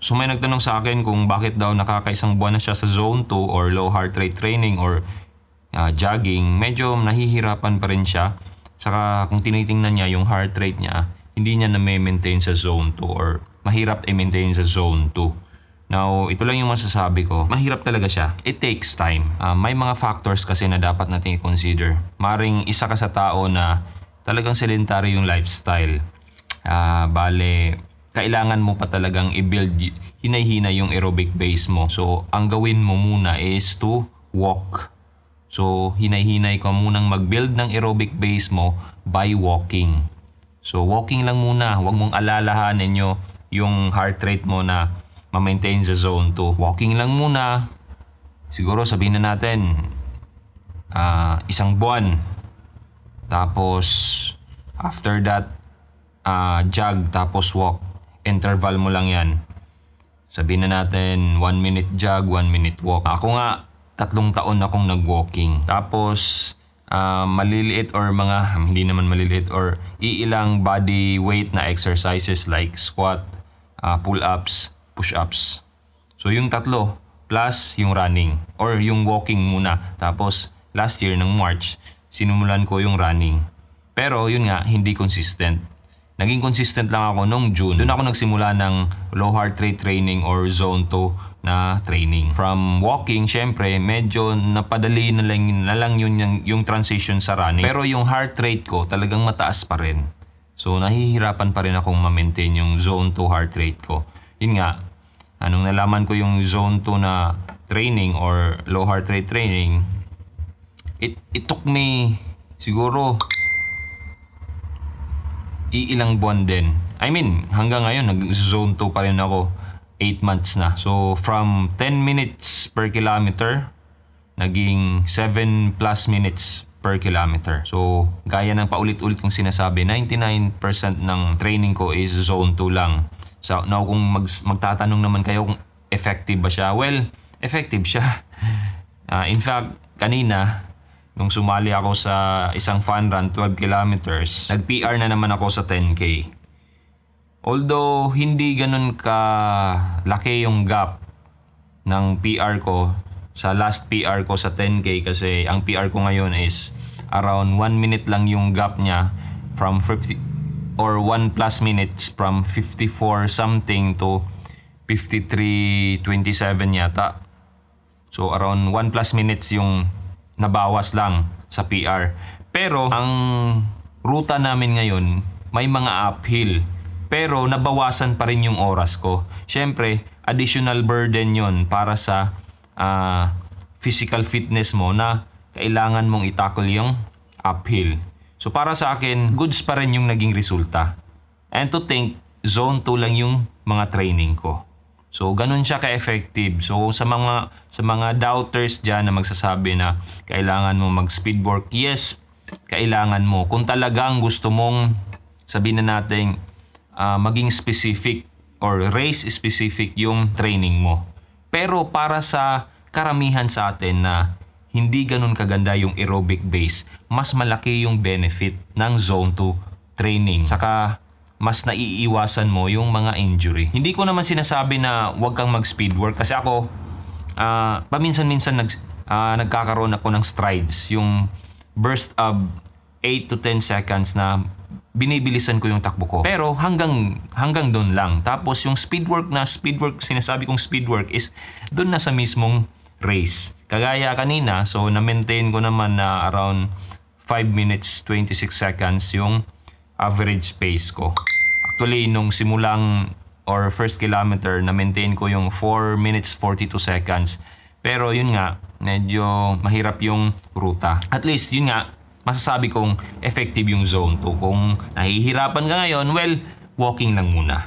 So may nagtanong sa akin kung bakit daw nakakaisang buwan na siya sa zone 2 or low heart rate training or jogging. Medyo nahihirapan pa rin siya. Saka kung tinitingnan niya yung heart rate niya, hindi niya na-maintain sa zone 2 or mahirap i-maintain sa zone 2. Now, ito lang yung masasabi ko. Mahirap talaga siya. It takes time. May mga factors kasi na dapat natin i-consider. Maring isa ka sa tao na talagang sedentary yung lifestyle. Bale, kailangan mo pa talagang i-build hinay-hinay yung aerobic base mo. So, ang gawin mo muna is to walk. So, hinay-hinay ka munang mag-build ng aerobic base mo by walking. So, walking lang muna. Huwag mong alalahanin yung heart rate mo na ma-maintain sa zone 2. Walking lang muna. Siguro sabihin na natin, isang buwan. Tapos, after that, jog tapos walk. Interval mo lang yan. Sabihin na natin 1 minute jog, 1 minute walk. Ako nga 3 taon akong nag-walking. Tapos maliliit or hindi naman maliliit or iilang body weight na exercises like squat, pull-ups, push-ups. So yung 3 plus yung running or yung walking muna. Tapos last year ng March, sinumulan ko yung running. Pero yun nga, hindi consistent. Naging consistent lang ako noong June. Doon ako nagsimula ng low heart rate training or zone 2 na training. From walking, syempre, medyo napadali na lang yun yung transition sa running. Pero yung heart rate ko talagang mataas pa rin. So, nahihirapan pa rin akong ma-maintain yung zone 2 heart rate ko. Yun nga, anong nalaman ko yung zone 2 na training or low heart rate training, it took me siguro ilang buwan din. I mean, hanggang ngayon, nag-zone 2 pa rin ako. 8 months na. So, from 10 minutes per kilometer, naging 7 plus minutes per kilometer. So, gaya ng paulit-ulit kong sinasabi, 99% ng training ko is zone 2 lang. So, now kung magtatanong naman kayo kung effective ba siya, well, effective siya. In fact, kanina, nung sumali ako sa isang fun run, 12 kilometers, nag-PR na naman ako sa 10K. Although, hindi ganun ka laki yung gap ng PR ko sa last PR ko sa 10K kasi ang PR ko ngayon is around 1 minute lang yung gap niya from 50 or 1 plus minutes from 54 something to 53.27 yata. So, around 1 plus minutes yung nabawas lang sa PR. Pero ang ruta namin ngayon may mga uphill. Pero nabawasan pa rin yung oras ko. Siyempre, additional burden yon para sa physical fitness mo na kailangan mong i-tackle yung uphill. So para sa akin, goods pa rin yung naging resulta. And to think, zone 2 lang yung mga training ko. So, ganun siya ka-effective. So, sa mga doubters dyan na magsasabi na kailangan mo mag-speed work, yes, kailangan mo. Kung talagang gusto mong sabihin na natin maging specific or race specific yung training mo. Pero para sa karamihan sa atin na hindi ganun kaganda yung aerobic base, mas malaki yung benefit ng zone 2 training. Saka, mas naiiwasan mo yung mga injury. Hindi ko naman sinasabi na huwag kang mag-speed work kasi ako paminsan-minsan nagkakaroon ako ng strides, yung burst of 8 to 10 seconds na binibilisan ko yung takbo ko. Pero hanggang doon lang. Tapos yung speed work, sinasabi kong speed work is doon na sa mismong race. Kagaya kanina, so na-maintain ko naman na around 5 minutes 26 seconds yung average pace ko. Actually, nung simulang or first kilometer, na-maintain ko yung 4 minutes 42 seconds. Pero yun nga, medyo mahirap yung ruta. At least, yun nga, masasabi kong effective yung zone 2. Kung nahihirapan ka ngayon, well, walking lang muna.